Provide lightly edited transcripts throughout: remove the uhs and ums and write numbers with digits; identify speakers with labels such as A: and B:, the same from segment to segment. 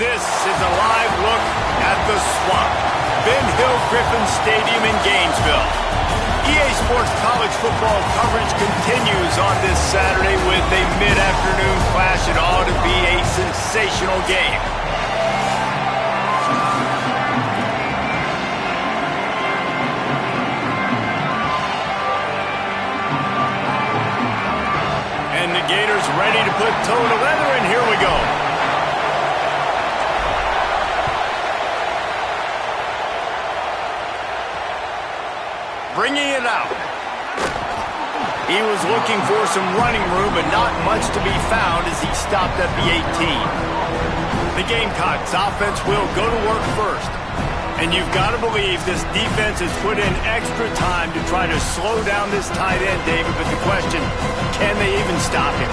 A: This is a live look at the Swamp, Ben Hill Griffin Stadium in Gainesville. EA Sports college football coverage continues on this Saturday with a mid-afternoon clash. It ought to be a sensational game. And the Gators ready to put toe to leather, and here we go. Bringing it out. He was looking for some running room, but not much to be found as he stopped at the 18. The Gamecocks offense will go to work first. And you've got to believe this defense has put in extra time to try to slow down this tight end, David. But the question, can they even stop him?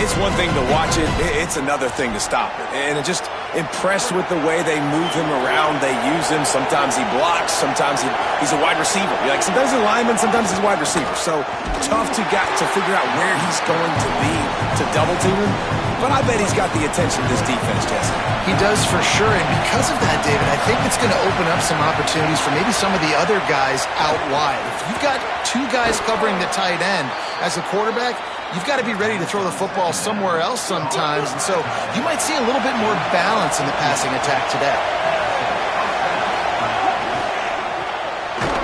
B: It's one thing to watch it. It's another thing to stop it. And I'm just impressed with the way they move him around. They use him. Sometimes he blocks. Sometimes he's a wide receiver. Sometimes he's a lineman. Sometimes he's a wide receiver. So tough to figure out where he's going to be to double team him. But I bet he's got the attention of this defense, Jesse.
C: He does for sure, and because of that, David, I think it's going to open up some opportunities for maybe some of the other guys out wide. If you've got two guys covering the tight end as a quarterback, you've got to be ready to throw the football somewhere else sometimes, and so you might see a little bit more balance in the passing attack today.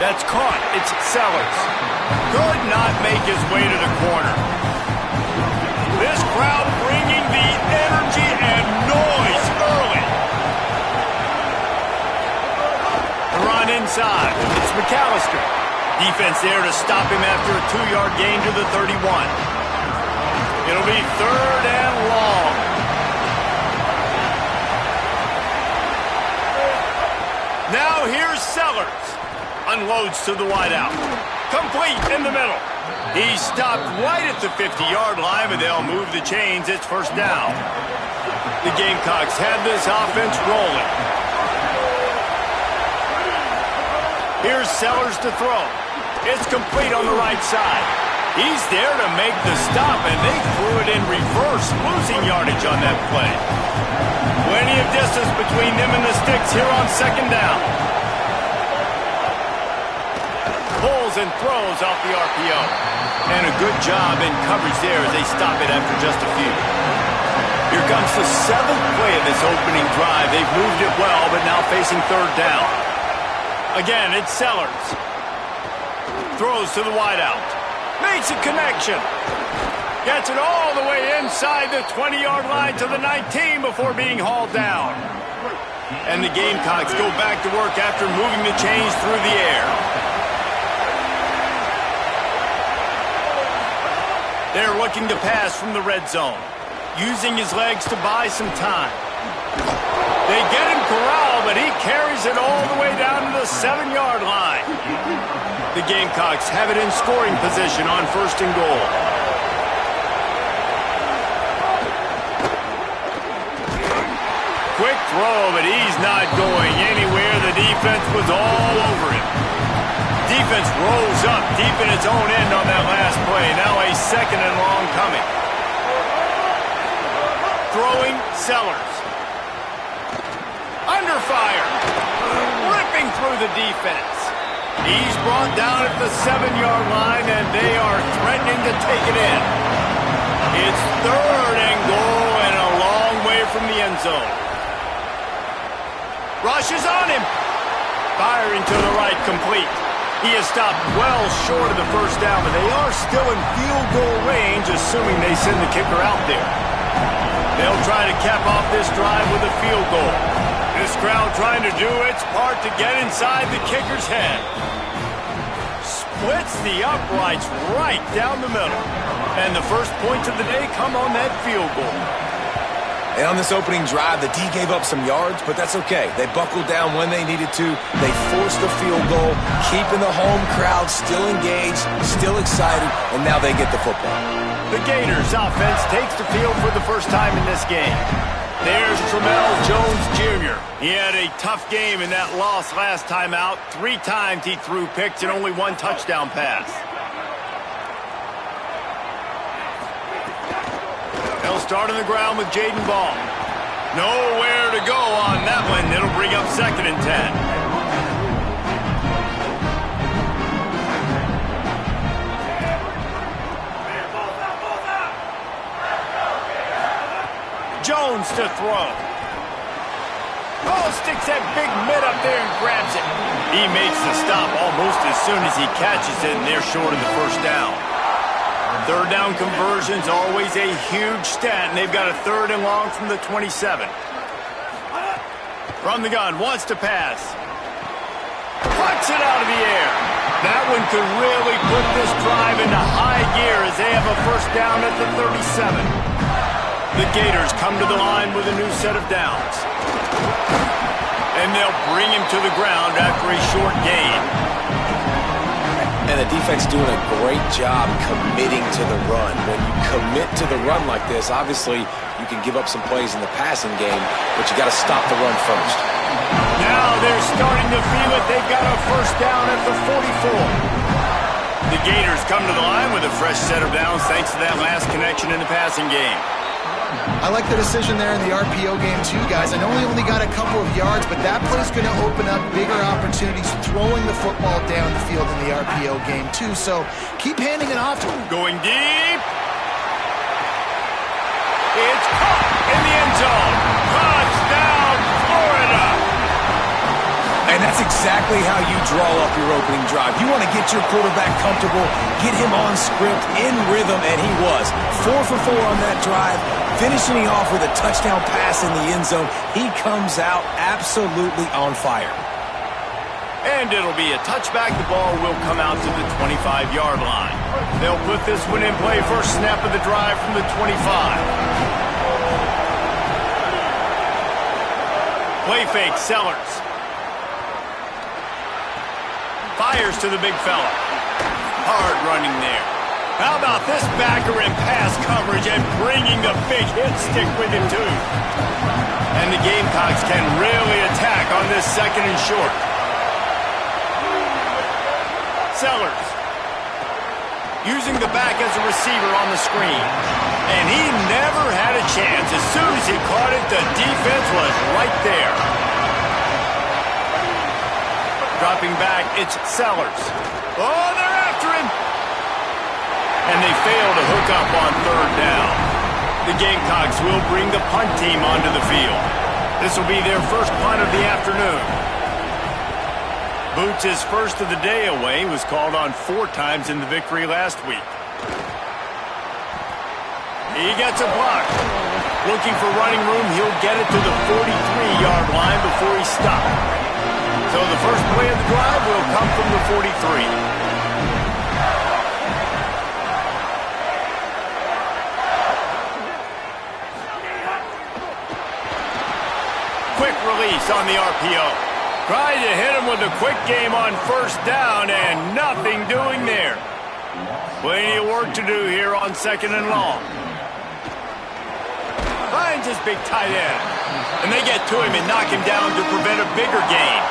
A: That's caught. It's Sellers. Could not make his way to the corner. This crowd bringing the energy and noise early. The run inside. It's McAllister. Defense there to stop him after a 2-yard gain to the 31. It'll be 3rd and long. Now here's Sellers. Unloads to the wideout. Complete in the middle. He stopped right at the 50-yard line, but they'll move the chains. It's 1st down. The Gamecocks have this offense rolling. Here's Sellers to throw. It's complete on the right side. He's there to make the stop, and they threw it in reverse, losing yardage on that play. Plenty of distance between them and the sticks here on 2nd down. Pulls and throws off the RPO. And a good job in coverage there as they stop it after just a few. Here comes the 7th play of this opening drive. They've moved it well, but now facing 3rd down. Again, it's Sellers. Throws to the wideout. Makes a connection. Gets it all the way inside the 20-yard line to the 19 before being hauled down. And the Gamecocks go back to work after moving the chains through the air. They're looking to pass from the red zone, using his legs to buy some time. They get him corralled, but he carries it all the way down to the 7-yard line. The Gamecocks have it in scoring position on 1st and goal. Quick throw, but he's not going anywhere. The defense was all over him. Defense rolls up deep in its own end on that last play. Now a 2nd and long coming. Throwing Sellers. Under fire. Ripping through the defense. He's brought down at the 7-yard line, and they are threatening to take it in. It's 3rd and goal and a long way from the end zone. Rushes on him. Firing to the right, complete. He has stopped well short of the 1st down, but they are still in field goal range, assuming they send the kicker out there. They'll try to cap off this drive with a field goal. This crowd trying to do its part to get inside the kicker's head. Splits the uprights right down the middle. And the first points of the day come on that field goal.
B: And on this opening drive, the D gave up some yards, but that's okay. They buckled down when they needed to. They forced the field goal, keeping the home crowd still engaged, still excited, and now they get the football.
A: The Gators offense takes the field for the first time in this game. There's Tramell Jones Jr. He had a tough game in that loss last time out. 3 times he threw picks and only 1 touchdown pass. They'll start on the ground with Jaden Ball. Nowhere to go on that one. It'll bring up 2nd and 10. Jones to throw. Oh, sticks that big mitt up there and grabs it. He makes the stop almost as soon as he catches it, and they're short of the first down. 3rd down conversion's always a huge stat, and they've got a 3rd and long from the 27. From the gun, wants to pass. Plucks it out of the air. That one could really put this drive into high gear as they have a first down at the 37. The Gators come to the line with a new set of downs. And they'll bring him to the ground after a short gain.
B: And the defense doing a great job committing to the run. When you commit to the run like this, obviously you can give up some plays in the passing game, but you got to stop the run first.
A: Now they're starting to feel it. They've got a first down at the 44. The Gators come to the line with a fresh set of downs thanks to that last connection in the passing game.
C: I like the decision there in the RPO game too, guys. I know he only got a couple of yards, but that play's going to open up bigger opportunities throwing the football down the field in the RPO game too. So keep handing it off to him.
A: Going deep. It's caught in the end zone. Touchdown, Florida.
B: And that's exactly how you draw up your opening drive. You want to get your quarterback comfortable, get him on script, in rhythm, and he was. 4 for 4 on that drive, finishing off with a touchdown pass in the end zone. He comes out absolutely on fire.
A: And it'll be a touchback. The ball will come out to the 25-yard line. They'll put this one in play. First snap of the drive from the 25. Play fake, Sellers. Fires to the big fella. Hard running there. How about this backer in pass coverage and bringing the big hit stick with him too. And the Gamecocks can really attack on this 2nd and short. Sellers. Using the back as a receiver on the screen. And he never had a chance. As soon as he caught it, the defense was right there. Dropping back, it's Sellers. Oh, they're after him. And they fail to hook up on 3rd down. The Gamecocks will bring the punt team onto the field. This will be their first punt of the afternoon. Boots' first of the day away was called on 4 times in the victory last week. He gets a block. Looking for running room, he'll get it to the 43-yard line before he stopped. So the first play of the drive will come from the 43. Quick release on the RPO. Tried to hit him with a quick game on first down and nothing doing there. Plenty of work to do here on 2nd and long. Finds his big tight end. And they get to him and knock him down to prevent a bigger gain.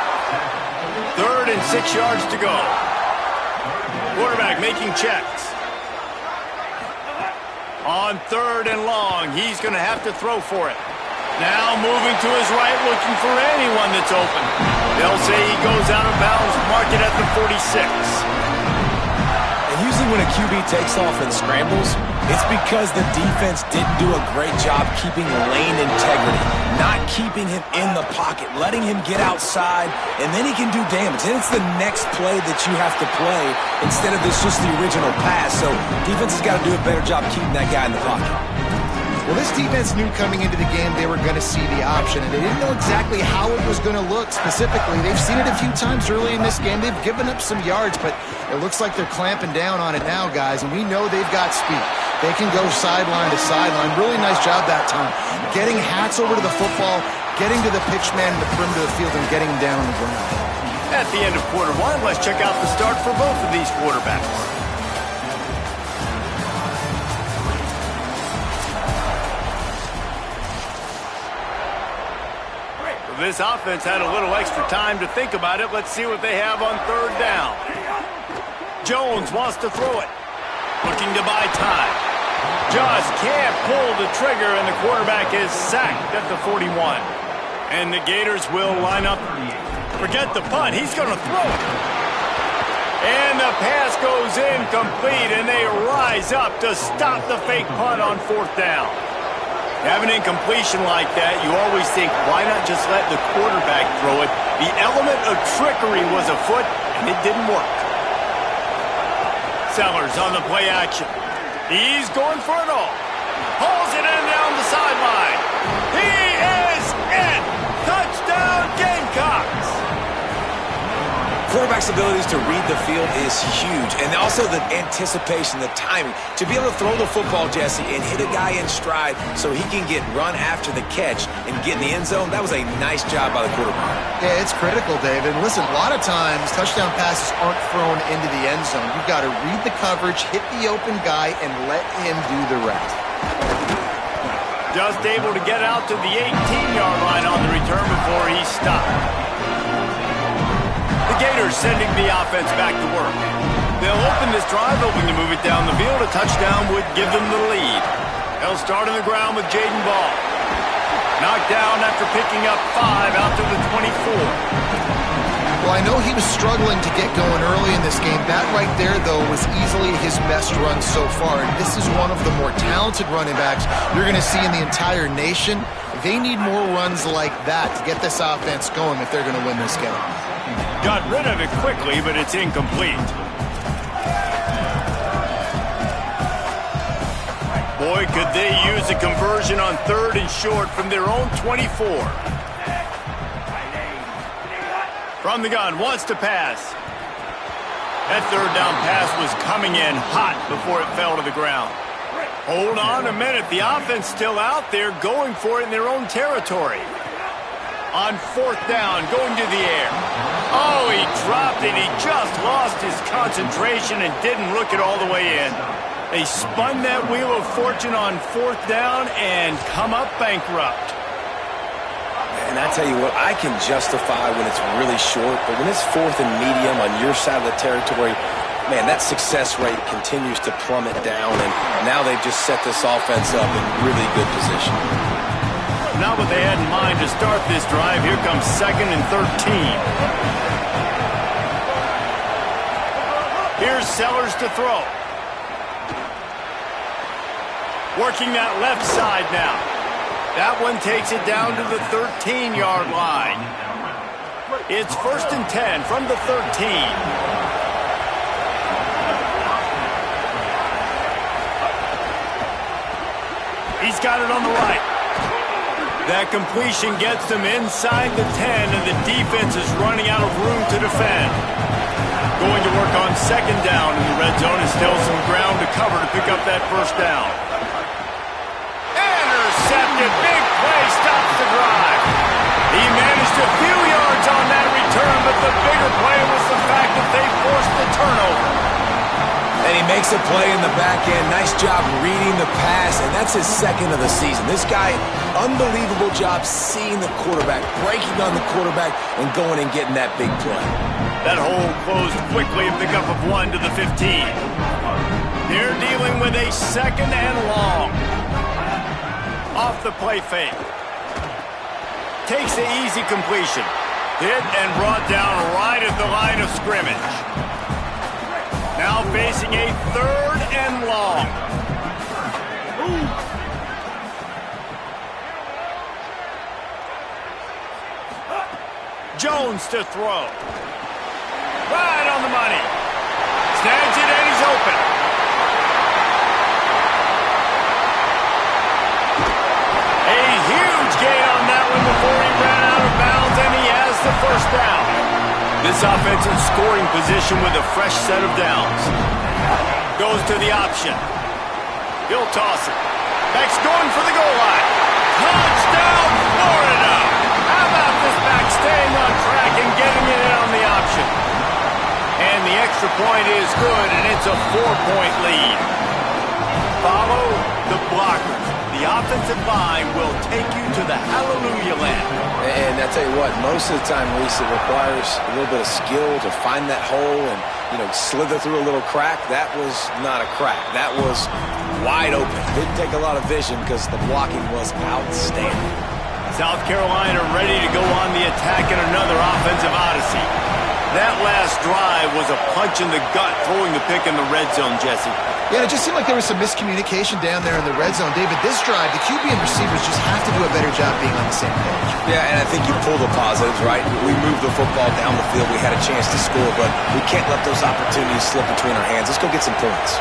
A: 3rd and 6 yards to go. Quarterback making checks. On 3rd and long, he's going to have to throw for it. Now moving to his right, looking for anyone that's open. They'll say he goes out of bounds, mark it at the 46.
B: And usually when a QB takes off and scrambles, it's because the defense didn't do a great job keeping lane integrity, not keeping him in the pocket, letting him get outside, and then he can do damage. Then it's the next play that you have to play instead of this just the original pass. So defense has got to do a better job keeping that guy in the pocket.
C: Well, this defense knew coming into the game they were going to see the option, and they didn't know exactly how it was going to look specifically. They've seen it a few times early in this game. They've given up some yards, but it looks like they're clamping down on it now, guys, and we know they've got speed. They can go sideline to sideline. Really nice job that time. Getting hats over to the football, getting to the pitch man in the perimeter of the field, and getting him down on the ground.
A: At the end of quarter one, let's check out the start for both of these quarterbacks. This offense had a little extra time to think about it. Let's see what they have on 3rd down. Jones wants to throw it. Looking to buy time. Just can't pull the trigger, and the quarterback is sacked at the 41. And the Gators will line up. Forget the punt. He's going to throw it. And the pass goes incomplete, and they rise up to stop the fake punt on 4th down. Have an incompletion like that, you always think, why not just let the quarterback throw it? The element of trickery was afoot, and it didn't work. Sellers on the play action. He's going for it all. Hauls it in down the sideline. He is in. Touchdown, Gamecocks.
B: Quarterback's abilities to read the field is huge, and also the anticipation, the timing. To be able to throw the football, Jesse, and hit a guy in stride so he can get run after the catch and get in the end zone, that was a nice job by the quarterback.
C: Yeah, it's critical, David. Listen, a lot of times touchdown passes aren't thrown into the end zone. You've got to read the coverage, hit the open guy, and let him do the rest.
A: Just able to get out to the 18-yard line on the return before he stopped. The Gators sending the offense back to work. They'll open this drive, hoping to move it down the field. A touchdown would give them the lead. They'll start on the ground with Jaden Ball. Knocked down after picking up 5 out to the 24.
C: Well, I know he was struggling to get going early in this game. That right there, though, was easily his best run so far. And this is one of the more talented running backs you're going to see in the entire nation. They need more runs like that to get this offense going if they're going to win this game.
A: Got rid of it quickly, but it's incomplete. Boy, could they use a conversion on 3rd and short from their own 24. From the gun, wants to pass. That 3rd down pass was coming in hot before it fell to the ground. Hold on a minute. The offense still out there going for it in their own territory. On 4th down, going to the air. Oh, he dropped it. He just lost his concentration and didn't look it all the way in. They spun that wheel of fortune on 4th down and come up bankrupt.
B: And I tell you what, I can justify when it's really short, but when it's 4th and medium on your side of the territory, man, that success rate continues to plummet down, and now they've just set this offense up in really good position.
A: Not what they had in mind to start this drive. Here comes 2nd and 13. Here's Sellers to throw. Working that left side now. That one takes it down to the 13-yard line. It's 1st and 10 from the 13. He's got it on the right. That completion gets them inside the 10, and the defense is running out of room to defend. Going to work on 2nd down in the red zone, and still some ground to cover to pick up that 1st down. Intercepted, big play, stops the drive. He managed a few yards on that return, but the bigger play was the fact that they forced the turnover.
B: And he makes a play in the back end. Nice job reading the pass, and that's his 2nd of the season. This guy, unbelievable job seeing the quarterback, breaking on the quarterback, and going and getting that big play.
A: That hole closed quickly, a pickup of 1 to the 15. They're dealing with a 2nd and long. Off the play fake. Takes the easy completion. Hit and brought down right at the line of scrimmage. Now facing a 3rd and long. Jones to throw. Right on the money. Snags it and he's open. A huge gain on that one before he ran out of bounds, and he has the 1st down. This offense in scoring position with a fresh set of downs. Goes to the option. He'll toss it. Back's going for the goal line. Touchdown, Florida! How about this back staying on track and getting it in on the option? And the extra point is good, and it's a 4-point lead. Follow the blockers. The offensive line will take you to the hallelujah land.
B: And I tell you what, most of the time, Reese, it requires a little bit of skill to find that hole and, slither through a little crack. That was not a crack. That was wide open. Didn't take a lot of vision because the blocking was outstanding.
A: South Carolina ready to go on the attack in another offensive odyssey. That last drive was a punch in the gut, throwing the pick in the red zone, Jesse.
C: Yeah, it just seemed like there was some miscommunication down there in the red zone. David, this drive, the QB and receivers just have to do a better job being on the same page.
B: Yeah, and I think you pull the positives, right? We moved the football down the field. We had a chance to score, but we can't let those opportunities slip between our hands. Let's go get some points.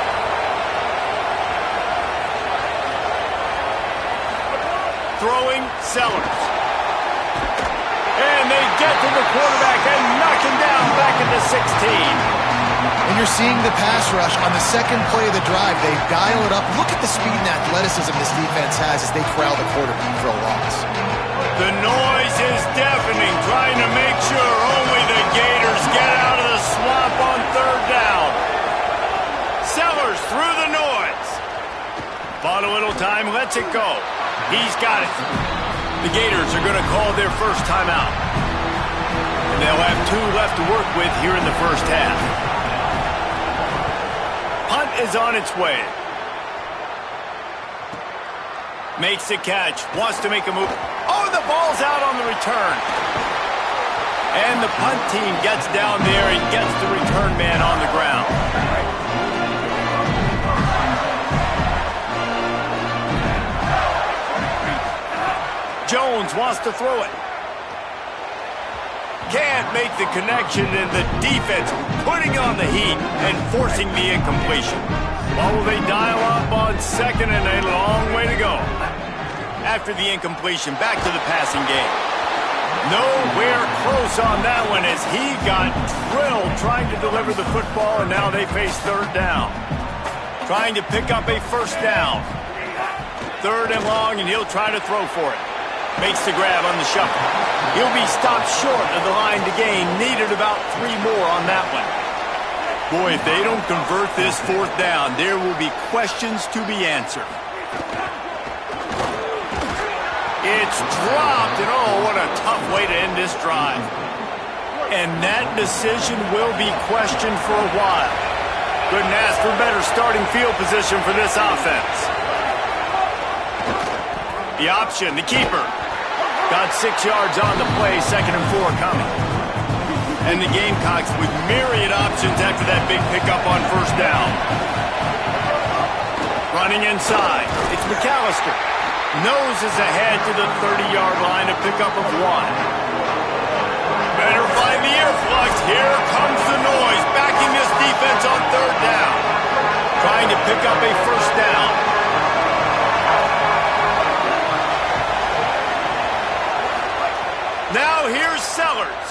A: Throwing Sellers. And they get to the quarterback and knock him down back at the 16.
C: And you're seeing the pass rush on the second play of the drive. They dial it up. Look at the speed and athleticism this defense has as they corral the quarterback for a loss.
A: The noise is deafening, trying to make sure only the Gators get out of the swamp on third down. Sellers through the noise. Bought a little time, lets it go. He's got it. The Gators are going to call their first timeout. And they'll have 2 left to work with here in the first half. Punt is on its way. Makes the catch. Wants to make a move. Oh, the ball's out on the return. And the punt team gets down there and gets the return man on the ground. Jones wants to throw it. Can't make the connection, and the defense putting on the heat and forcing the incompletion. Well, will they dial up on second, and a long way to go. After the incompletion, back to the passing game. Nowhere close on that one as he got drilled trying to deliver the football, and now they face third down. Trying to pick up a first down. 3rd and long, and he'll try to throw for it. Makes the grab on the shuffle. He'll be stopped short of the line to gain. Needed about 3 more on that one. Boy, if they don't convert this 4th down, there will be questions to be answered. It's dropped, and oh, what a tough way to end this drive. And that decision will be questioned for a while. Couldn't ask for better starting field position for this offense. The option, the keeper. Got 6 yards on the play, 2nd and 4 coming. And the Gamecocks with myriad options after that big pickup on first down. Running inside, it's McAllister. Noses ahead to the 30-yard line, a pickup of 1. Better find the earplugs. Here comes the noise, backing this defense on 3rd down. Trying to pick up a first down. Now here's Sellers.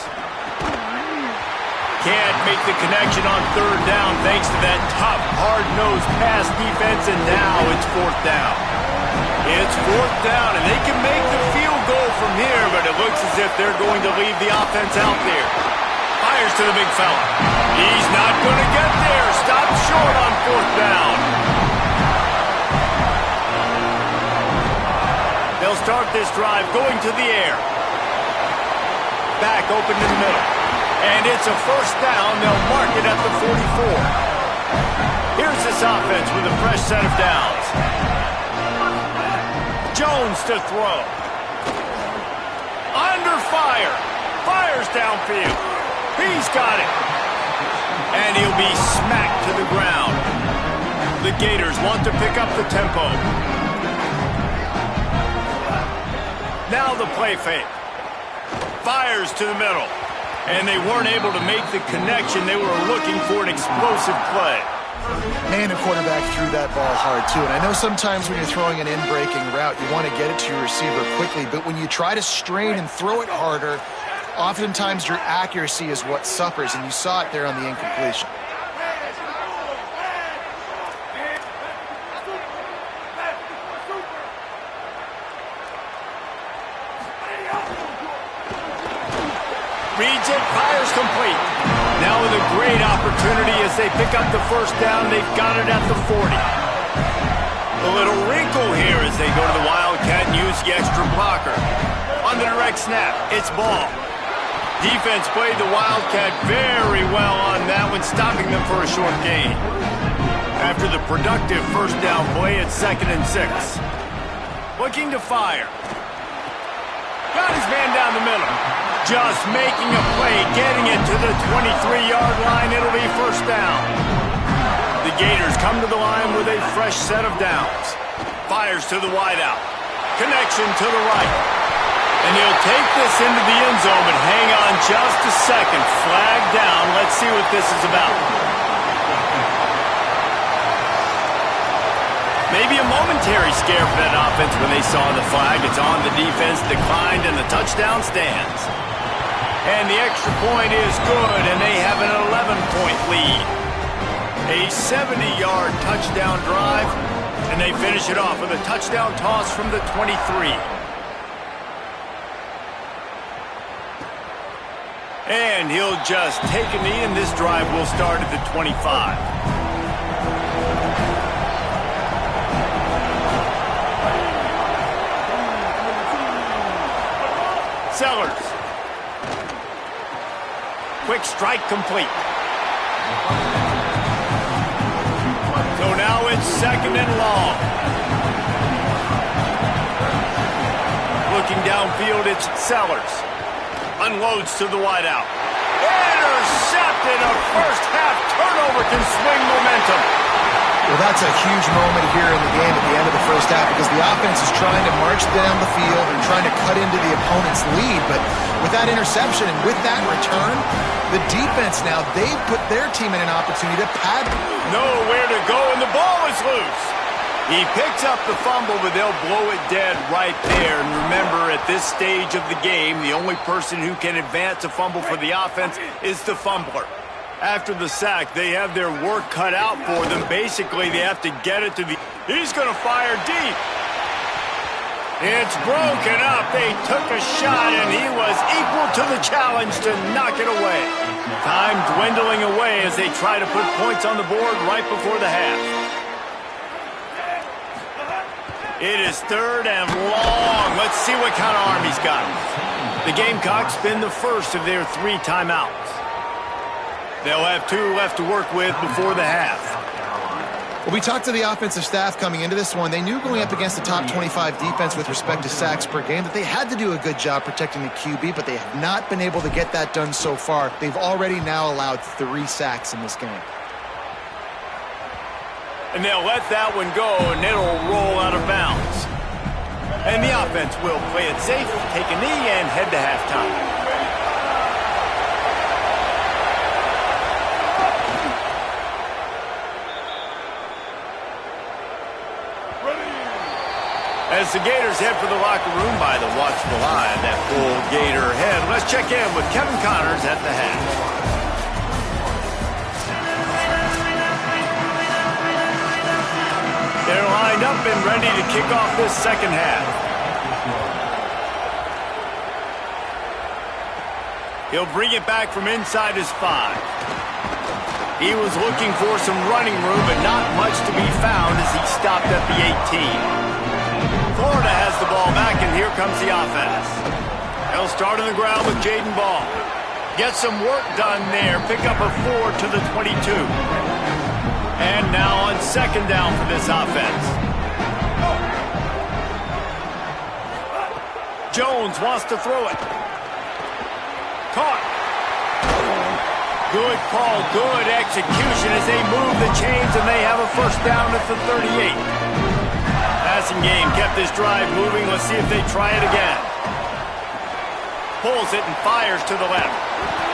A: Can't make the connection on 3rd down thanks to that tough, hard-nosed pass defense, and now it's 4th down. It's 4th down, and they can make the field goal from here, but it looks as if they're going to leave the offense out there. Fires to the big fella. He's not going to get there. Stopped short on 4th down. They'll start this drive going to the air. Back open in the middle. And it's a first down. They'll mark it at the 44. Here's this offense with a fresh set of downs. Jones to throw. Under fire. Fires downfield. He's got it. And he'll be smacked to the ground. The Gators want to pick up the tempo. Now the play fake. Fires to the middle. And they weren't able to make the connection. They were looking for an explosive play.
C: Man, the quarterback threw that ball hard, too. And I know sometimes when you're throwing an in-breaking route, you want to get it to your receiver quickly. But when you try to strain and throw it harder, oftentimes your accuracy is what suffers. And you saw it there on the incompletion.
A: Reads it, fires complete. Now with a great opportunity as they pick up the first down. They've got it at the 40. A little wrinkle here as they go to the Wildcat and use the extra blocker. On the direct snap, it's ball. Defense played the Wildcat very well on that one, stopping them for a short gain. After the productive first down play at 2nd and 6. Looking to fire. Got his man down the middle. Just making a play, getting it to the 23-yard line. It'll be first down. The Gators come to the line with a fresh set of downs. Fires to the wideout. Connection to the right. And he'll take this into the end zone, but hang on just a second. Flag down. Let's see what this is about. Maybe a momentary scare for that offense when they saw the flag. It's on, the defense declined, and the touchdown stands. And the extra point is good, and they have an 11-point lead. A 70-yard touchdown drive, and they finish it off with a touchdown toss from the 23. And he'll just take a knee, and this drive will start at the 25. Sellers. Quick strike complete. So now it's 2nd and long. Looking downfield, it's Sellers. Unloads to the wideout. Intercepted. A first-half turnover can swing momentum.
C: Well, that's a huge moment here in the game at the end of the first half because the offense is trying to march down the field and trying to cut into the opponent's lead. But with that interception and with that return, the defense now, they've put their team in an opportunity to pad.
A: Nowhere to go, and the ball is loose. He picks up the fumble, but they'll blow it dead right there. And remember, at this stage of the game, the only person who can advance a fumble for the offense is the fumbler. After the sack, they have their work cut out for them. Basically, they have to get it to the... He's going to fire deep. It's broken up. They took a shot, and he was equal to the challenge to knock it away. Time dwindling away as they try to put points on the board right before the half. It is 3rd and long. Let's see what kind of arm he's got. The Gamecocks spin the first of their 3 timeouts. They'll have 2 left to work with before the half.
C: Well, we talked to the offensive staff coming into this one. They knew going up against the top 25 defense with respect to sacks per game that they had to do a good job protecting the QB, but they have not been able to get that done so far. They've already now allowed 3 sacks in this game.
A: And they'll let that one go, and it'll roll out of bounds. And the offense will play it safe, take a knee, and head to halftime. As the Gators head for the locker room by the watchful eye of that full Gator head, let's check in with Kevin Connors at the half. They're lined up and ready to kick off this second half. He'll bring it back from inside his 5. He was looking for some running room, but not much to be found as he stopped at the 18. Florida has the ball back, and here comes the offense. They'll start on the ground with Jaden Ball. Get some work done there. Pick up a 4 to the 22. And now on 2nd down for this offense. Jones wants to throw it. Caught. Good call, good execution as they move the chains, and they have a first down at the 38. Passing game kept this drive moving. Let's see if they try it again. Pulls it and fires to the left.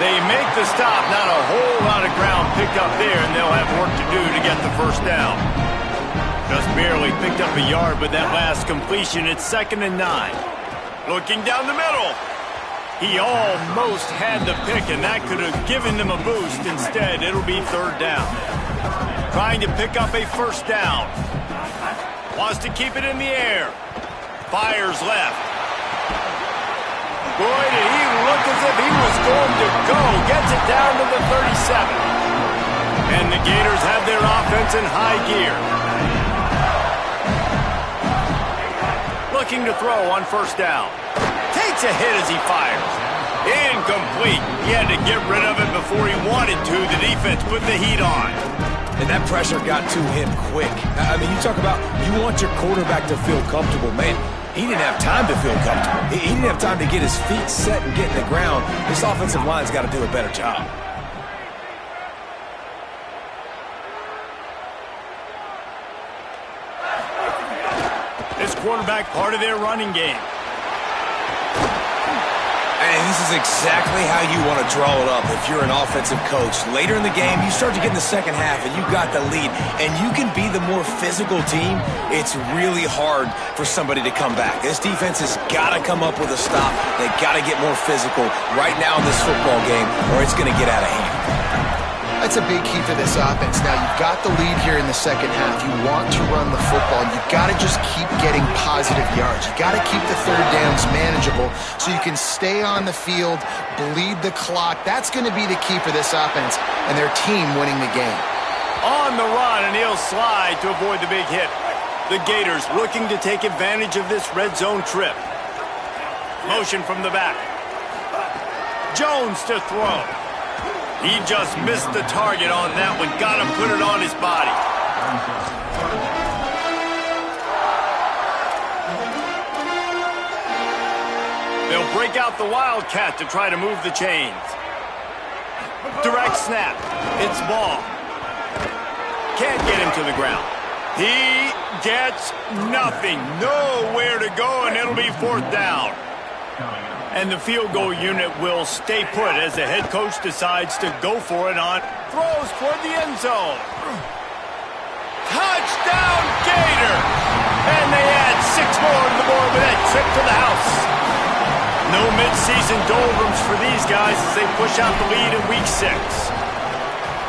A: They make the stop. Not a whole lot of ground picked up there, and they'll have work to do to get the first down. Just barely picked up a yard with that last completion. It's 2nd and 9. Looking down the middle. He almost had the pick, and that could have given them a boost. Instead, it'll be 3rd down. Trying to pick up a first down. Wants to keep it in the air. Fires left. Boy, did he look as if he was going to go. Gets it down to the 37. And the Gators have their offense in high gear. Looking to throw on first down. Takes a hit as he fires. Incomplete. He had to get rid of it before he wanted to. The defense put the heat on.
B: And that pressure got to him quick. I mean, you talk about you want your quarterback to feel comfortable. Man, he didn't have time to feel comfortable. He didn't have time to get his feet set and get in the ground. This offensive line's got to do a better job.
A: This quarterback part of their running game.
B: And this is exactly how you want to draw it up if you're an offensive coach. Later in the game, you start to get in the second half, and you've got the lead, and you can be the more physical team. It's really hard for somebody to come back. This defense has got to come up with a stop. They got to get more physical right now in this football game, or it's going to get out of hand.
C: That's a big key for this offense. Now, you've got the lead here in the second half. You want to run the football. You've got to just keep getting positive yards. You've got to keep the third downs manageable so you can stay on the field, bleed the clock. That's going to be the key for this offense and their team winning the game.
A: On the run, and he'll slide to avoid the big hit. The Gators looking to take advantage of this red zone trip. Motion from the back. Jones to throw. He just missed the target on that one. Got to put it on his body. They'll break out the Wildcat to try to move the chains. Direct snap. It's ball. Can't get him to the ground. He gets nothing. Nowhere to go, and it'll be fourth down. And the field goal unit will stay put as the head coach decides to go for it on throws toward the end zone. Touchdown, Gator! And they add 6 more to the board with that trip to the house. No midseason doldrums for these guys as they push out the lead in week 6.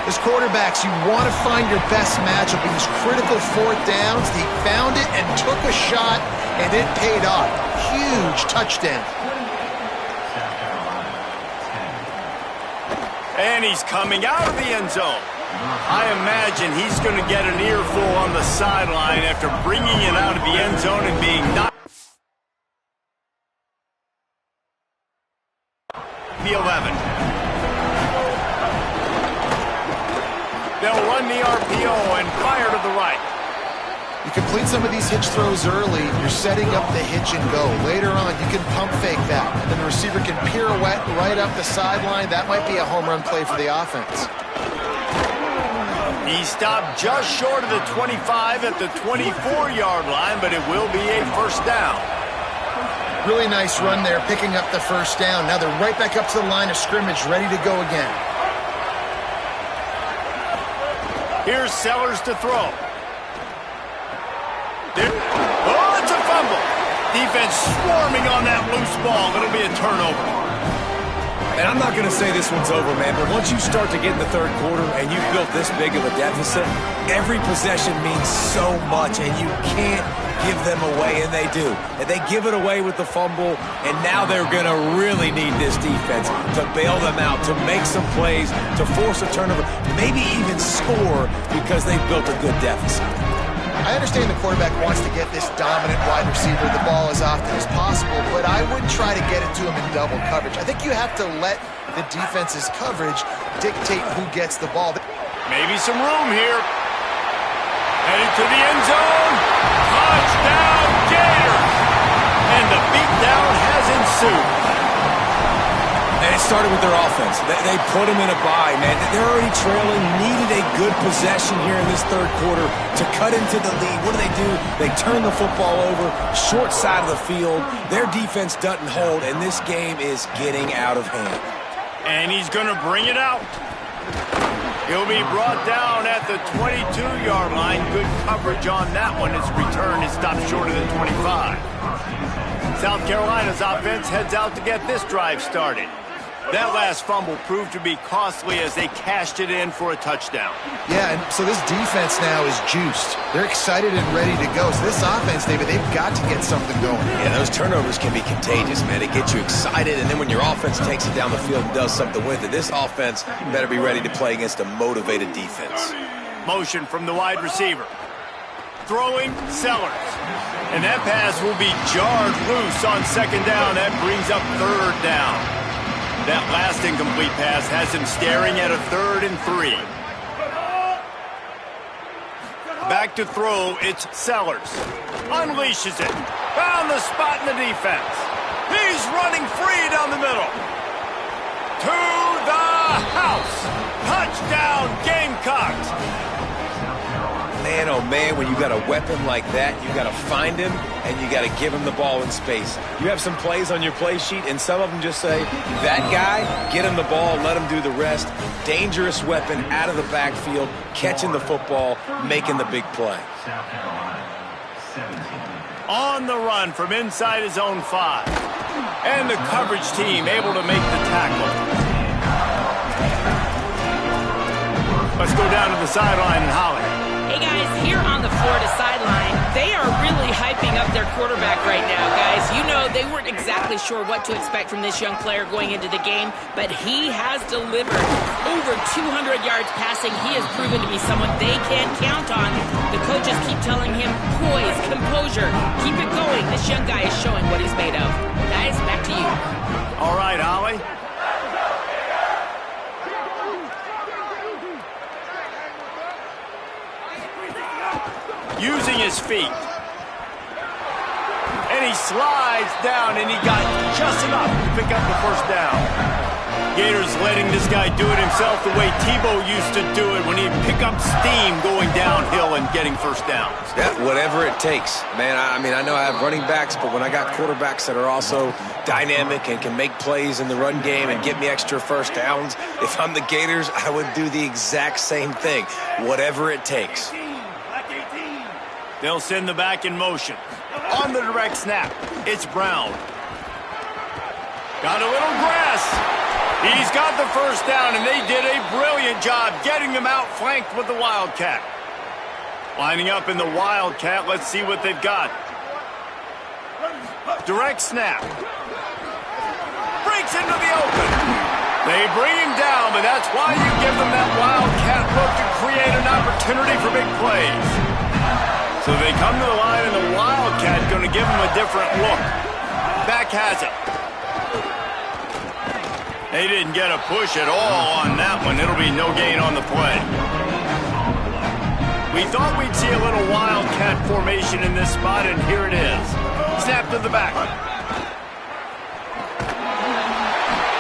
C: As quarterbacks, you want to find your best matchup in these critical fourth downs. He found it and took a shot, and it paid off. Huge touchdown.
A: And he's coming out of the end zone. I imagine he's going to get an earful on the sideline after bringing it out of the end zone and being knocked. The 11. They'll run the RPO and fire to the right.
C: You complete some of these hitch throws early, you're setting up the hitch and go. Later on, you can pump fake that. Then the receiver can pirouette right up the sideline. That might be a home run play for the offense.
A: He stopped just short of the 25 at the 24-yard line, but it will be a first down.
C: Really nice run there, picking up the first down. Now they're right back up to the line of scrimmage, ready to go again.
A: Here's Sellers to throw. Oh, it's a fumble. Defense swarming on that loose ball. It'll be a turnover.
B: And I'm not going to say this one's over, man, but once you start to get in the third quarter and you've built this big of a deficit, every possession means so much, and you can't give them away, and they do. And they give it away with the fumble, and now they're going to really need this defense to bail them out, to make some plays, to force a turnover, maybe even score because they've built a good deficit.
C: I understand the quarterback wants to get this dominant wide receiver the ball as often as possible, but I wouldn't try to get it to him in double coverage. I think you have to let the defense's coverage dictate who gets the ball.
A: Maybe some room here. Headed to the end zone. Touchdown, Gators! And the beatdown has ensued.
B: And it started with their offense. They put them in a bye, man. They're already trailing, needed a good possession here in this third quarter to cut into the lead. What do? They turn the football over, short side of the field. Their defense doesn't hold, and this game is getting out of hand.
A: And he's going to bring it out. He'll be brought down at the 22-yard line. Good coverage on that one. His return is stopped short of the 25. South Carolina's offense heads out to get this drive started. That last fumble proved to be costly as they cashed it in for a touchdown.
C: Yeah, and so this defense now is juiced. They're excited and ready to go. So this offense, David, they've got to get something going.
B: Yeah, those turnovers can be contagious, man. It gets you excited, and then when your offense takes it down the field and does something with it, this offense better be ready to play against a motivated defense.
A: Motion from the wide receiver. Throwing, Sellers. And that pass will be jarred loose on second down. That brings up third down. That last incomplete pass has him staring at a 3rd and 3. Back to throw, it's Sellers. Unleashes it. Found the spot in the defense. He's running free down the middle. To the house. Touchdown, Gamecocks.
B: Man, oh man, when you got a weapon like that, you got to find him and you got to give him the ball in space. You have some plays on your play sheet, and some of them just say, that guy, get him the ball, let him do the rest. Dangerous weapon out of the backfield, catching the football, making the big play.
A: On the run from inside his own 5. And the coverage team able to make the tackle. Let's go down to the sideline and Holly.
D: Hey guys, here on the Florida sideline, they are really hyping up their quarterback right now, guys. You know, they weren't exactly sure what to expect from this young player going into the game, but he has delivered over 200 yards passing. He has proven to be someone they can count on. The coaches keep telling him, poise, composure, keep it going. This young guy is showing what he's made of. Guys, back to you.
A: All right, Holly. Using his feet. And he slides down, and he got just enough to pick up the first down. Gators letting this guy do it himself the way Tebow used to do it when he'd pick up steam going downhill and getting first downs.
B: Yeah, whatever it takes. Man, I mean, I know I have running backs, but when I got quarterbacks that are also dynamic and can make plays in the run game and get me extra first downs, if I'm the Gators, I would do the exact same thing. Whatever it takes.
A: They'll send the back in motion. On the direct snap, it's Brown. Got a little grass. He's got the first down, and they did a brilliant job getting him out flanked with the Wildcat. Lining up in the Wildcat, let's see what they've got. Direct snap. Breaks into the open. They bring him down, but that's why you give them that Wildcat look to create an opportunity for big plays. So they come to the line, and the Wildcat going to give them a different look. Back has it. They didn't get a push at all on that one. It'll be no gain on the play. We thought we'd see a little Wildcat formation in this spot, and here it is. Snap to the back.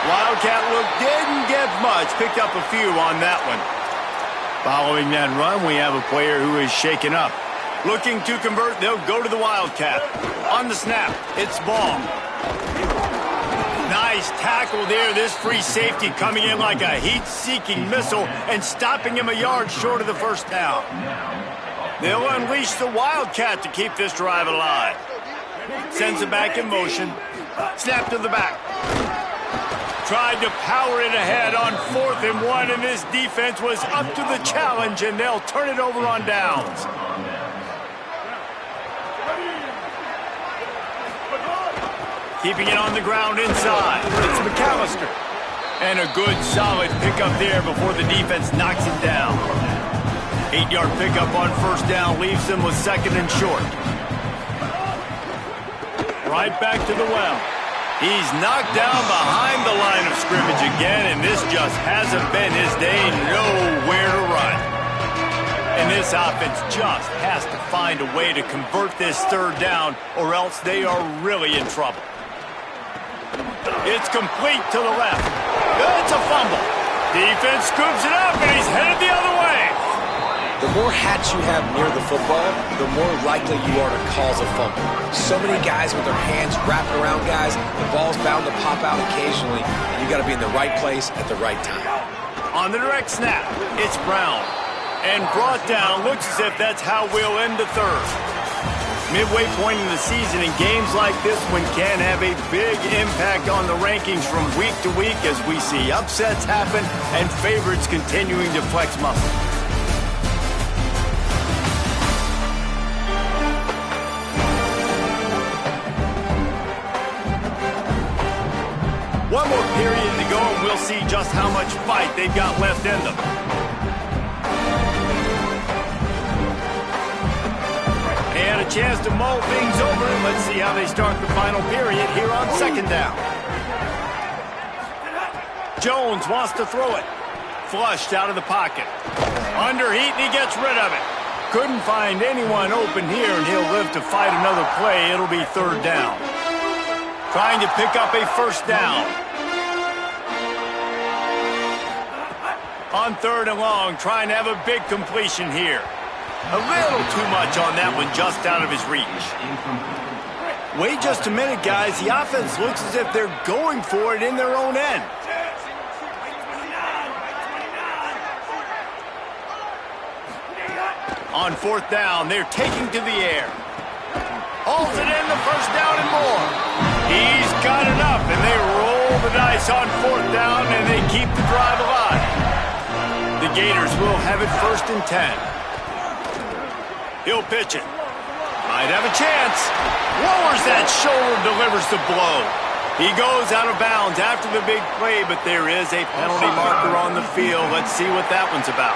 A: Wildcat look didn't get much. Picked up a few on that one. Following that run, we have a player who is shaken up. Looking to convert, they'll go to the Wildcat. On the snap, it's Ball. Nice tackle there. This free safety coming in like a heat-seeking missile and stopping him a yard short of the first down. They'll unleash the Wildcat to keep this drive alive. Sends it back in motion. Snap to the back. Tried to power it ahead on 4th and 1, and this defense was up to the challenge, and they'll turn it over on downs. Keeping it on the ground inside. It's McAllister. And a good, solid pickup there before the defense knocks him down. 8-yard pickup on first down leaves him with 2nd and short. Right back to the well. He's knocked down behind the line of scrimmage again, and this just hasn't been his day. Nowhere to run. And this offense just has to find a way to convert this 3rd down, or else they are really in trouble. It's complete to the left. It's a fumble. Defense scoops it up, and he's headed the other way.
B: The more hats you have near the football, the more likely you are to cause a fumble. So many guys with their hands wrapped around guys, the ball's bound to pop out occasionally, and you got to be in the right place at the right time.
A: On the direct snap, it's Brown. And brought down, looks as if that's how we'll end the 3rd. Midway point in the season, and games like this one can have a big impact on the rankings from week to week as we see upsets happen and favorites continuing to flex muscle. One more period to go, and we'll see just how much fight they've got left in them. And a chance to mull things over. Let's see how they start the final period here on 2nd down. Jones wants to throw it. Flushed out of the pocket. Under heat, and he gets rid of it. couldn't find anyone open here, and he'll live to fight another play. It'll be third down. Trying to pick up a first down. On third and long, trying to have a big completion here. A little too much on that one, just out of his reach. Wait just a minute, guys. The offense looks as if they're going for it in their own end. On fourth down, they're taking to the air. Hauls it in, the first down and more. He's got enough, and they roll the dice on fourth down, and they keep the drive alive. The Gators will have it first and 10. He'll pitch it. Might have a chance. Lowers that shoulder, delivers the blow. He goes out of bounds after the big play, but there is a penalty marker on the field. Let's see what that one's about.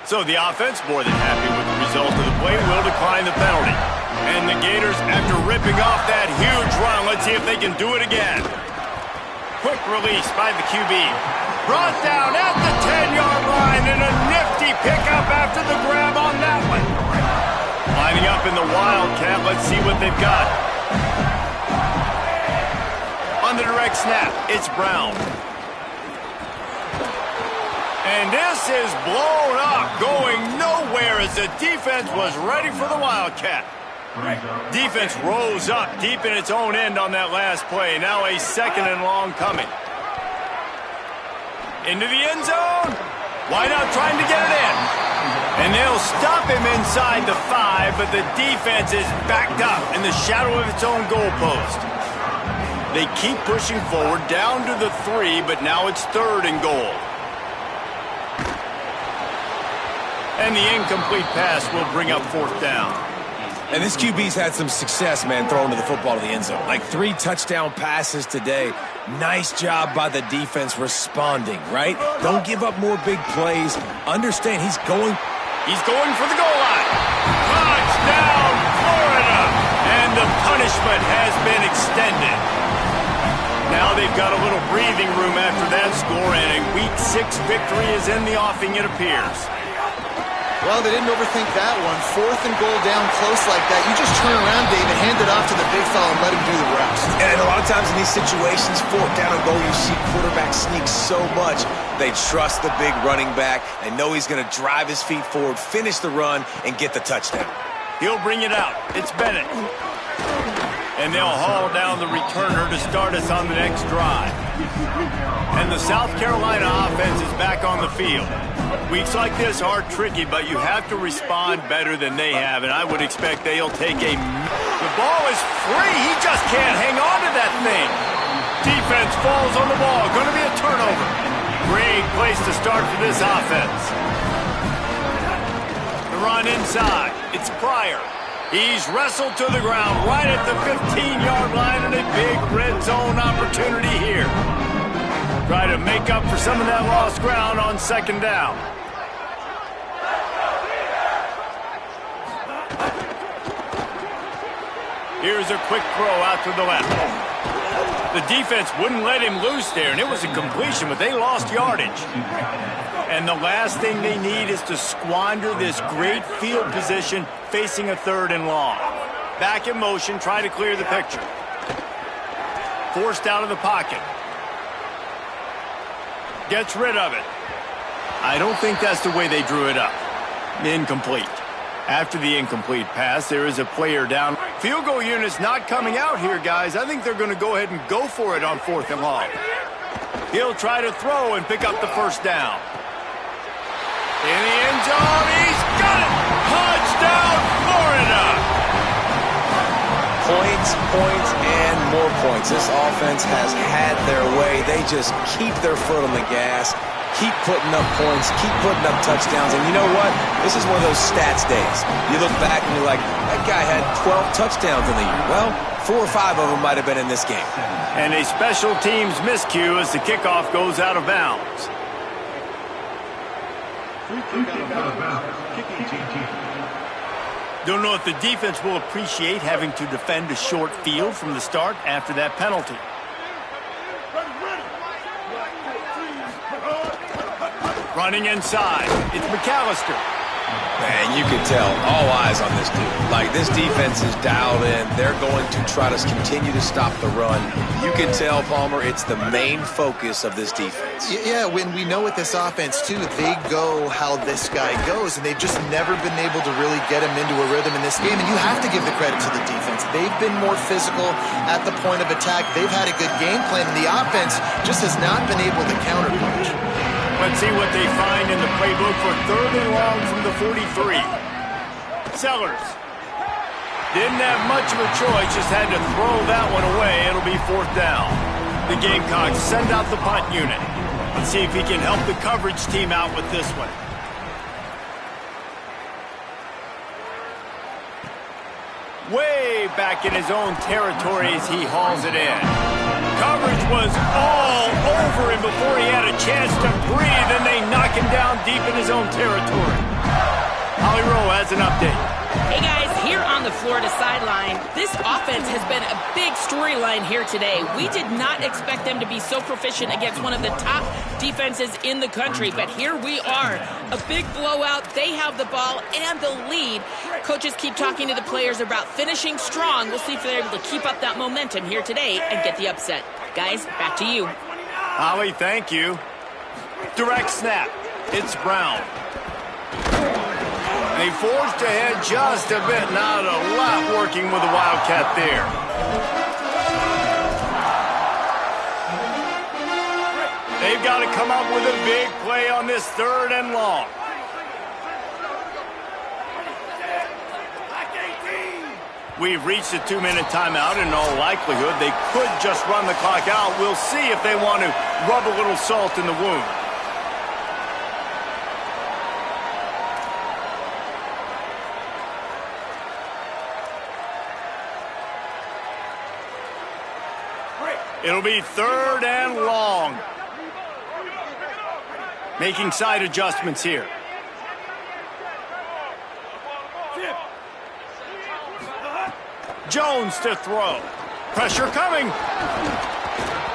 A: So the offense, more than happy with the result of the play, will decline the penalty. And the Gators, after ripping off that huge run, let's see if they can do it again. Quick release by the QB. Brought down at the 10-yard line, and a nifty pickup after the grab on that one. Lining up in the Wildcat, let's see what they've got. On the direct snap, it's Brown. And this is blown up, going nowhere as the defense was ready for the Wildcat. Defense rose up deep in its own end on that last play. Now a second and long coming. Into the end zone. Why not trying to get it in? And they'll stop him inside the 5, but the defense is backed up in the shadow of its own goalpost. They keep pushing forward down to the 3, but now it's third and goal. And the incomplete pass will bring up fourth down.
B: And this QB's had some success, man, throwing to the football to the end zone. Like 3 touchdown passes today. Nice job by the defense responding, right? Don't give up more big plays. Understand he's going for the goal line. Touchdown, Florida! And the punishment has been extended. Now they've got a little breathing room after that score, and a Week 6 victory is in the offing, it appears.
C: Well, they didn't overthink that one. Fourth and goal down close like that. You just turn around, David, hand it off to the big fella and let him do the rest.
B: And a lot of times in these situations, fourth down and goal, you see quarterbacks sneak so much. They trust the big running back. They know he's going to drive his feet forward, finish the run, and get the touchdown.
A: He'll bring it out. It's Bennett. And they'll haul down the returner to start us on the next drive. And the South Carolina offense is back on the field. Weeks like this are tricky, but you have to respond better than they have, and I would expect they'll take a... The ball is free. He just can't hang on to that thing. Defense falls on the ball. Going to be a turnover. Great place to start for this offense. The run inside. It's Pryor. He's wrestled to the ground right at the 15-yard line, and a big red zone opportunity here. Try to make up for some of that lost ground on second down. Here's a quick throw out to the left. The defense wouldn't let him loose there, and it was a completion, but they lost yardage. And the last thing they need is to squander this great field position facing a third and long. Back in motion, try to clear the picture. Forced out of the pocket. Gets rid of it. I don't think that's the way they drew it up. Incomplete. After the incomplete pass, there is a player down. Field goal unit's not coming out here, guys. I think they're going to go ahead and go for it on fourth and long. He'll try to throw and pick up the first down. In the end zone, he's got it! Touchdown, Florida!
B: Points, and more points. This offense has had their way. They just keep their foot on the gas, keep putting up points, keep putting up touchdowns. And you know what? This is one of those stats days. You look back and you're like, that guy had 12 touchdowns in the year. Well, 4 or 5 of them might have been in this game.
A: And a special teams miscue as the kickoff goes out of bounds. Don't know if the defense will appreciate having to defend a short field from the start after that penalty. Running inside, it's McAllister.
B: Man, you can tell all eyes on this dude. Like, this defense is dialed in. They're going to try to continue to stop the run. You can tell, Palmer, it's the main focus of this defense.
C: Yeah, when we know with this offense, too, they go how this guy goes, and they've just never been able to really get him into a rhythm in this game, and you have to give the credit to the defense. They've been more physical at the point of attack. They've had a good game plan, and the offense just has not been able to counterpunch.
A: Let's see what they find in the playbook for 3rd and long from the 43. Sellers. Didn't have much of a choice, just had to throw that one away. It'll be 4th down. The Gamecocks send out the punt unit. Let's see if he can help the coverage team out with this one. Way back in his own territory as he hauls it in. Coverage was all over him before he had a chance to breathe, and they knock him down deep in his own territory. Holly Rowe has an update.
D: Hey guys, here on the Florida sideline, this offense has been a big storyline here today. We did not expect them to be so proficient against one of the top defenses in the country, but here we are. A big blowout, they have the ball and the lead. Coaches keep talking to the players about finishing strong. We'll see if they're able to keep up that momentum here today and get the upset. Guys, back to you.
A: Holly, thank you. Direct snap. It's Brown. They forged ahead just a bit. Not a lot working with the Wildcat there. They've got to come up with a big play on this 3rd and long. We've reached a 2-minute timeout. In all likelihood, they could just run the clock out. We'll see if they want to rub a little salt in the wound. It'll be 3rd and long. Making side adjustments here. Jones to throw. Pressure coming.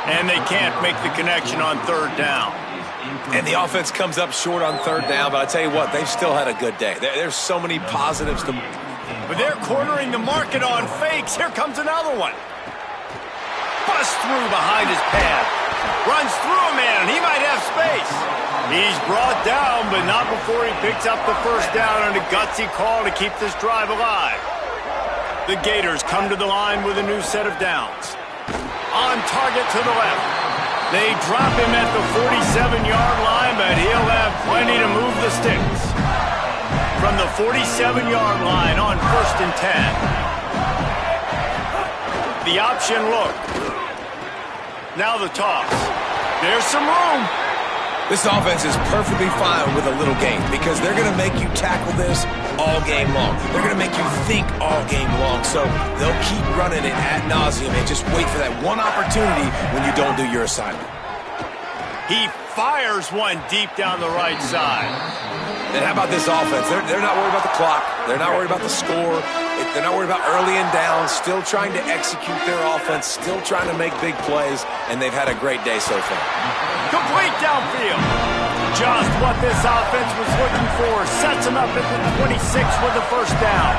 A: And they can't make the connection on 3rd down.
B: And the offense comes up short on 3rd down, but I tell you what, they've still had a good day. There's so many positives to...
A: But they're cornering the market on fakes. Here comes another one. Bust through behind his pad. Runs through a man. He might have space. He's brought down, but not before he picks up the 1st down on a gutsy call to keep this drive alive. The Gators come to the line with a new set of downs. On target to the left. They drop him at the 47-yard line, but he'll have plenty to move the sticks. From the 47-yard line on 1st and 10. The option look. Now the toss. There's some room.
B: This offense is perfectly fine with a little game because they're going to make you tackle this all game long. They're going to make you think all game long. So they'll keep running it ad nauseum and just wait for that one opportunity when you don't do your assignment.
A: He fires one deep down the right side.
B: And how about this offense? They're not worried about the clock. They're not worried about the score. They're not worried about early and down. Still trying to execute their offense. Still trying to make big plays. And they've had a great day so far.
A: Complete downfield. Just what this offense was looking for. Sets them up at the 26 with the 1st down.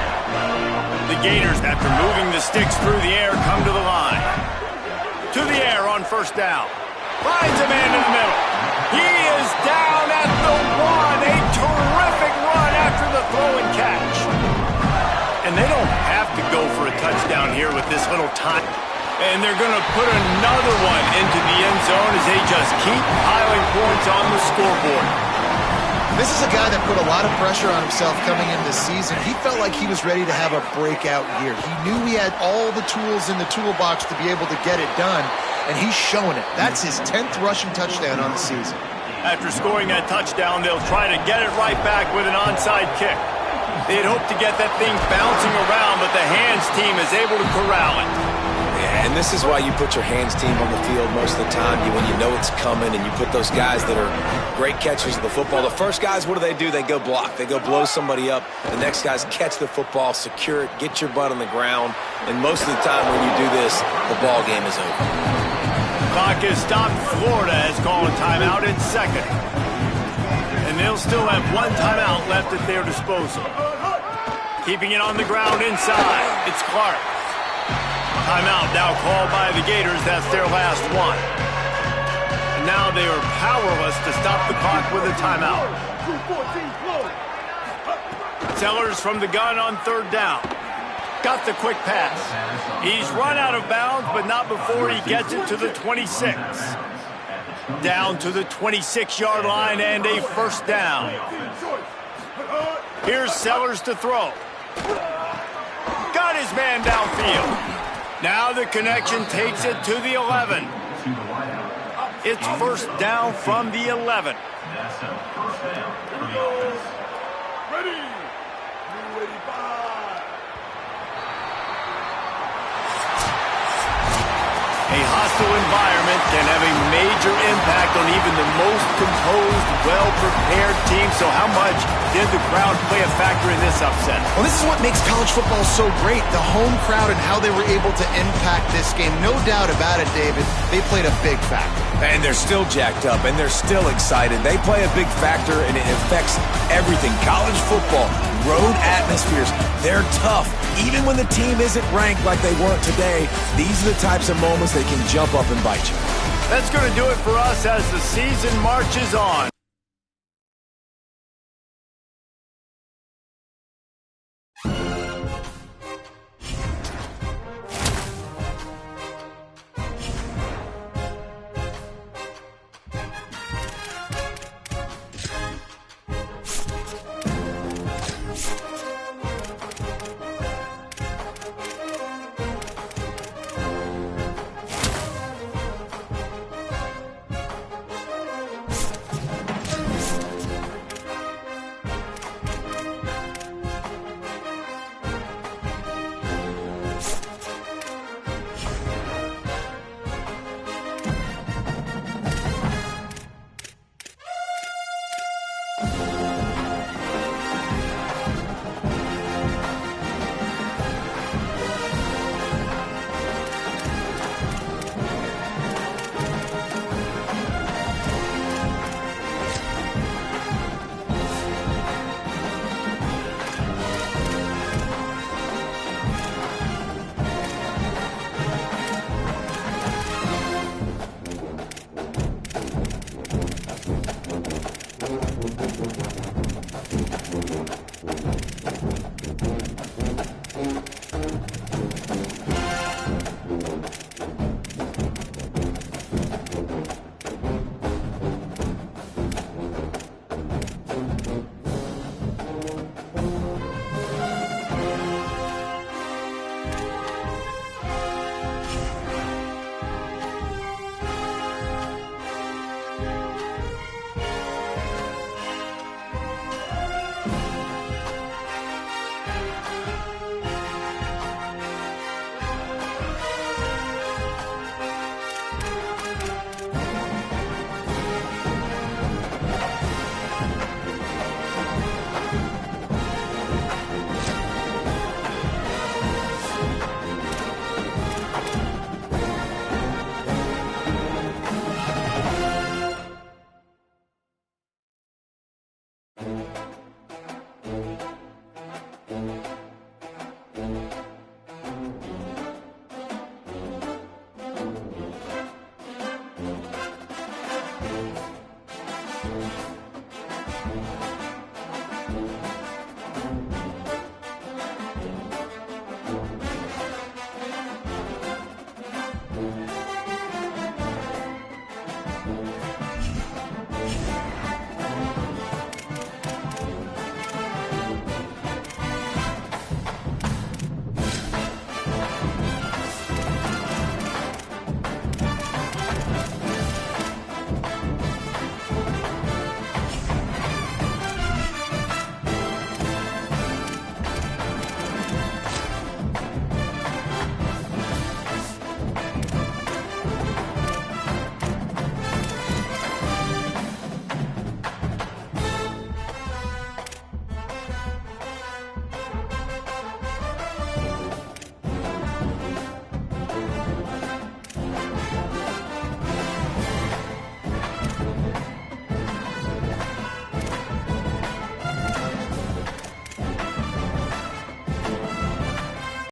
A: The Gators, after moving the sticks through the air, come to the line. To the air on 1st down. Finds a man in the middle. He is down at the 1. A terrific run after the throw and catch. And they don't have to go for a touchdown here with this little time. And they're going to put another one into the end zone as they just keep piling points on the scoreboard.
C: This is a guy that put a lot of pressure on himself coming into this season. He felt like he was ready to have a breakout year. He knew he had all the tools in the toolbox to be able to get it done, and he's showing it. That's his 10th rushing touchdown on the season.
A: After scoring that touchdown, they'll try to get it right back with an onside kick. They'd hoped to get that thing bouncing around, but the hands team is able to corral it.
B: And this is why you put your hands team on the field most of the time. When you know it's coming and you put those guys that are great catchers of the football. The first guys, what do? They go block. They go blow somebody up. The next guys catch the football, secure it, get your butt on the ground. And most of the time when you do this, the ball game is over.
A: Clock is stopped. Florida has called a timeout in second. And they'll still have one timeout left at their disposal. Keeping it on the ground inside. It's Clark. Timeout now called by the Gators. That's their last one. And now they are powerless to stop the clock with a timeout. Sellers from the gun on third down. Got the quick pass. He's run out of bounds, but not before he gets it to the 26. Down to the 26-yard line and a first down. Here's Sellers to throw. Got his man downfield. Now the connection takes it to the 11. It's first down from the 11.
E: Ready.
A: A hostile environment can have a major impact on even the most composed, well-prepared team. So how much did the crowd play a factor in this upset?
C: Well, this is what makes college football so great, the home crowd and how they were able to impact this game. No doubt about it, David. They played a big factor.
B: And they're still jacked up, and they're still excited. They play a big factor, and it affects everything. College football, road atmospheres, they're tough. Even when the team isn't ranked like they weren't today, these are the types of moments they can jump up and bite you.
A: That's going to do it for us as the season marches on.